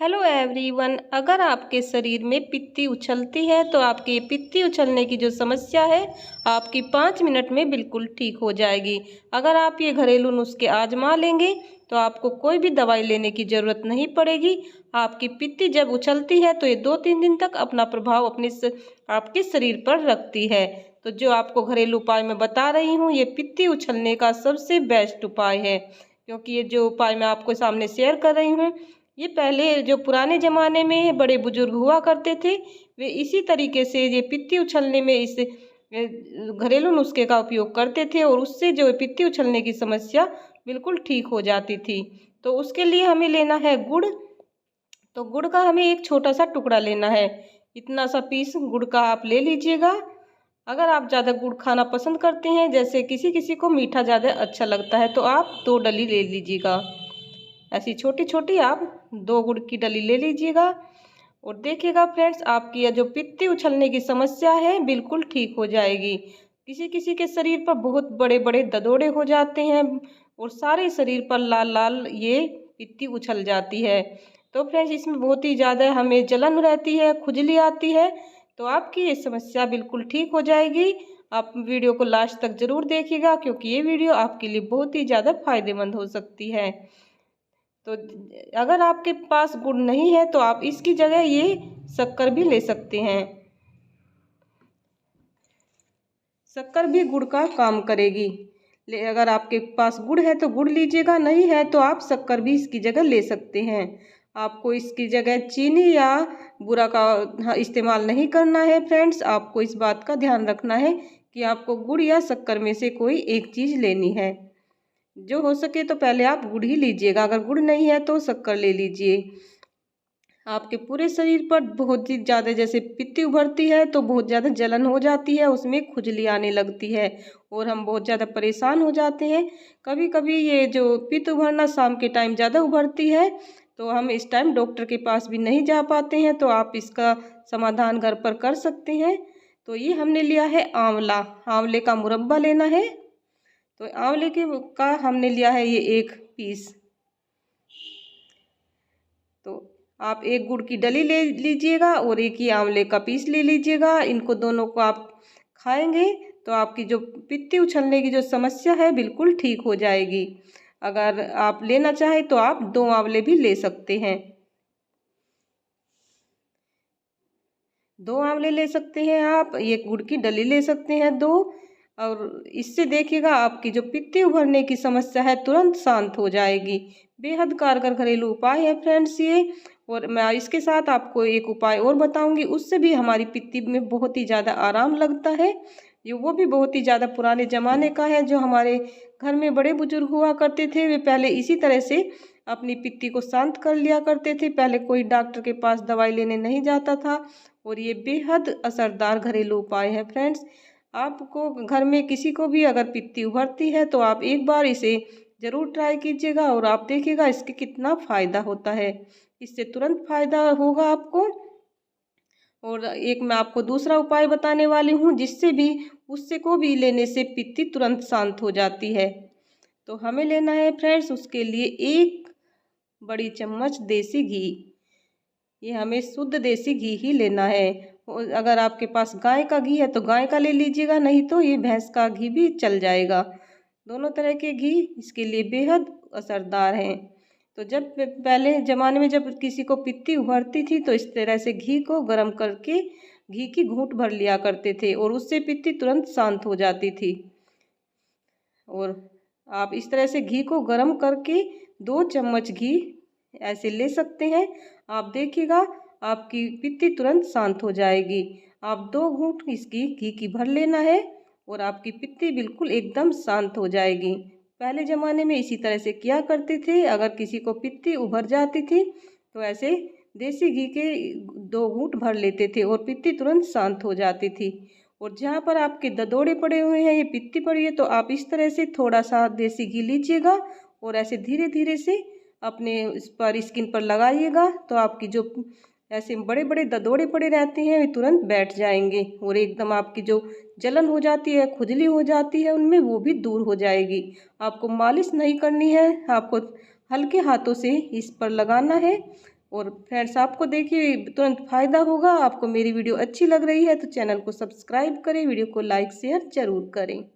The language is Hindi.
Hello everyone. अगर आपके शरीर में पित्ती उछलती है तो आपकी ये पित्ती उछलने की जो समस्या है आपकी 5 मिनट में बिल्कुल ठीक हो जाएगी। अगर आप ये घरेलू नुस्खे आजमा लेंगे तो आपको कोई भी दवाई लेने की ज़रूरत नहीं पड़ेगी। आपकी पित्ती जब उछलती है तो ये 2-3 दिन तक अपना प्रभाव आपके शरीर पर रखती है। तो जो आपको घरेलू उपाय मैं बता रही हूँ ये पित्ती उछलने का सबसे बेस्ट उपाय है, क्योंकि ये जो उपाय मैं आपको सामने शेयर कर रही हूँ ये पहले जो पुराने ज़माने में बड़े बुजुर्ग हुआ करते थे वे इसी तरीके से ये पित्ती उछलने में इस घरेलू नुस्खे का उपयोग करते थे और उससे जो पित्ती उछलने की समस्या बिल्कुल ठीक हो जाती थी। तो उसके लिए हमें लेना है गुड़। तो गुड़ का हमें एक छोटा सा टुकड़ा लेना है। इतना सा पीस गुड़ का आप ले लीजिएगा। अगर आप ज़्यादा गुड़ खाना पसंद करते हैं, जैसे किसी किसी को मीठा ज़्यादा अच्छा लगता है, तो आप 2 डली ले लीजिएगा। ऐसी छोटी छोटी आप 2 गुड़ की डली ले लीजिएगा और देखिएगा फ्रेंड्स आपकी यह जो पित्ती उछलने की समस्या है बिल्कुल ठीक हो जाएगी। किसी किसी के शरीर पर बहुत बड़े बड़े ददोड़े हो जाते हैं और सारे शरीर पर लाल लाल ये पित्ती उछल जाती है। तो फ्रेंड्स इसमें बहुत ही ज़्यादा हमें जलन रहती है, खुजली आती है। तो आपकी ये समस्या बिल्कुल ठीक हो जाएगी। आप वीडियो को लास्ट तक ज़रूर देखिएगा, क्योंकि ये वीडियो आपके लिए बहुत ही ज़्यादा फायदेमंद हो सकती है। तो अगर आपके पास गुड़ नहीं है तो आप इसकी जगह ये शक्कर भी ले सकते हैं। शक्कर भी गुड़ का काम करेगी। अगर आपके पास गुड़ है तो गुड़ लीजिएगा, नहीं है तो आप शक्कर भी इसकी जगह ले सकते हैं। आपको इसकी जगह चीनी या बूरा का इस्तेमाल नहीं करना है फ्रेंड्स। आपको इस बात का ध्यान रखना है कि आपको गुड़ या शक्कर में से कोई एक चीज़ लेनी है। जो हो सके तो पहले आप गुड़ ही लीजिएगा, अगर गुड़ नहीं है तो शक्कर ले लीजिए। आपके पूरे शरीर पर बहुत ही ज़्यादा जैसे पित्ती उभरती है तो बहुत ज़्यादा जलन हो जाती है, उसमें खुजली आने लगती है और हम बहुत ज़्यादा परेशान हो जाते हैं। कभी कभी ये जो पित्त उभरना शाम के टाइम ज़्यादा उभरती है तो हम इस टाइम डॉक्टर के पास भी नहीं जा पाते हैं, तो आप इसका समाधान घर पर कर सकते हैं। तो ये हमने लिया है आंवला। आंवले का मुरब्बा लेना है। तो आंवले के का हमने लिया है ये 1 पीस। तो आप एक गुड़ की डली ले लीजिएगा और एक ही आंवले का पीस ले लीजिएगा। इनको दोनों को आप खाएंगे तो आपकी जो पित्ती उछलने की जो समस्या है बिल्कुल ठीक हो जाएगी। अगर आप लेना चाहें तो आप 2 आंवले भी ले सकते हैं। 2 आंवले ले सकते हैं आप, एक गुड़ की डली ले सकते हैं 2। और इससे देखिएगा आपकी जो पित्ती उभरने की समस्या है तुरंत शांत हो जाएगी। बेहद कारगर घरेलू उपाय है फ्रेंड्स ये। और मैं इसके साथ आपको एक उपाय और बताऊंगी, उससे भी हमारी पित्ती में बहुत ही ज़्यादा आराम लगता है। ये वो भी बहुत ही ज़्यादा पुराने ज़माने का है। जो हमारे घर में बड़े बुजुर्ग हुआ करते थे वे पहले इसी तरह से अपनी पित्ती को शांत कर लिया करते थे। पहले कोई डॉक्टर के पास दवाई लेने नहीं जाता था और ये बेहद असरदार घरेलू उपाय है फ्रेंड्स। आपको घर में किसी को भी अगर पित्ती उभरती है तो आप एक बार इसे ज़रूर ट्राई कीजिएगा और आप देखिएगा इसके कितना फ़ायदा होता है। इससे तुरंत फ़ायदा होगा आपको। और एक मैं आपको दूसरा उपाय बताने वाली हूँ जिससे भी उससे को भी लेने से पित्ती तुरंत शांत हो जाती है। तो हमें लेना है फ्रेंड्स उसके लिए 1 बड़ी चम्मच देसी घी। ये हमें शुद्ध देसी घी ही लेना है। और अगर आपके पास गाय का घी है तो गाय का ले लीजिएगा, नहीं तो ये भैंस का घी भी चल जाएगा। दोनों तरह के घी इसके लिए बेहद असरदार हैं। तो जब पहले ज़माने में जब किसी को पित्ती उभरती थी तो इस तरह से घी को गर्म करके घी की घूंट भर लिया करते थे और उससे पित्ती तुरंत शांत हो जाती थी। और आप इस तरह से घी को गर्म करके 2 चम्मच घी ऐसे ले सकते हैं। आप देखिएगा आपकी पित्ती तुरंत शांत हो जाएगी। आप 2 घूंट इसकी घी की भर लेना है और आपकी पित्ती बिल्कुल एकदम शांत हो जाएगी। पहले ज़माने में इसी तरह से किया करते थे। अगर किसी को पित्ती उभर जाती थी तो ऐसे देसी घी के 2 घूंट भर लेते थे और पित्ती तुरंत शांत हो जाती थी। और जहाँ पर आपके ददोड़े पड़े हुए हैं, ये पित्ती पड़ी है, तो आप इस तरह से थोड़ा सा देसी घी लीजिएगा और ऐसे धीरे धीरे से अपने इस पर स्किन पर लगाइएगा। तो आपकी जो ऐसे बड़े बड़े ददोड़े पड़े रहते हैं वे तुरंत बैठ जाएंगे और एकदम आपकी जो जलन हो जाती है, खुजली हो जाती है उनमें, वो भी दूर हो जाएगी। आपको मालिश नहीं करनी है, आपको हल्के हाथों से इस पर लगाना है और फ्रेंड्स आपको देखिए तुरंत फ़ायदा होगा। आपको मेरी वीडियो अच्छी लग रही है तो चैनल को सब्सक्राइब करें, वीडियो को लाइक शेयर ज़रूर करें।